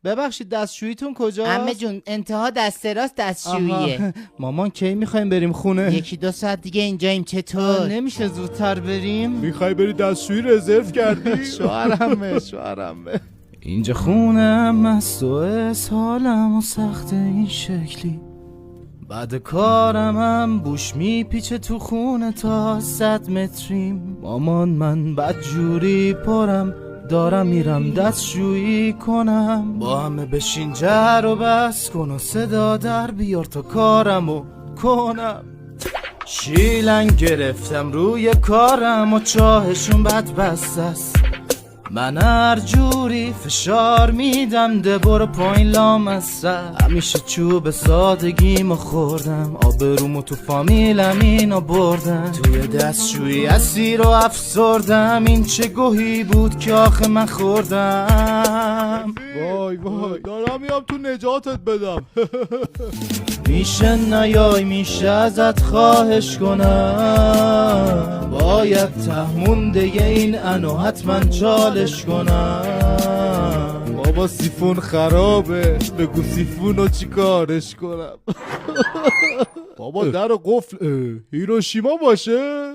ببخشید دستشوییتون کجاست؟ عمه جون انتها دست راست دستشوییه. مامان کی میخوایم بریم خونه؟ 1-2 ساعت دیگه اینجاییم. چطور؟ نمیشه زودتر بریم؟ میخوای بری دستشویی رزرو کردی؟ شوهرمه اینجا خونم است و حالم و سخت این شکلی، بعد کارم هم بوش میپیچه تو خونه تا 100 متریم. مامان من بدجوری پرم دارم میرم دستشویی کنم، با همه بشین جر و بس کن و صدا در بیار تا کارمو کنم. شیلنگ گرفتم روی کارم و چاهشون بد بست است، من هر جوری فشار میدم ده برو پایین لامصب. همیشه چوب سادگیمو خوردم، آبرومو تو فامیلم اینا بردم، توی دستشویی اسیر و افسردم. این چه گوهی بود که آخه من خوردم. وای دارم میام تو نجاتت بدم. میشه نیای میشه ازت خواهش کنم، باید تهمونده این انو حتما چالش کنم. بابا سیفون خرابه، بگو سیفونو چی کارش کنم. بابا در قفل هیروشیما باشه.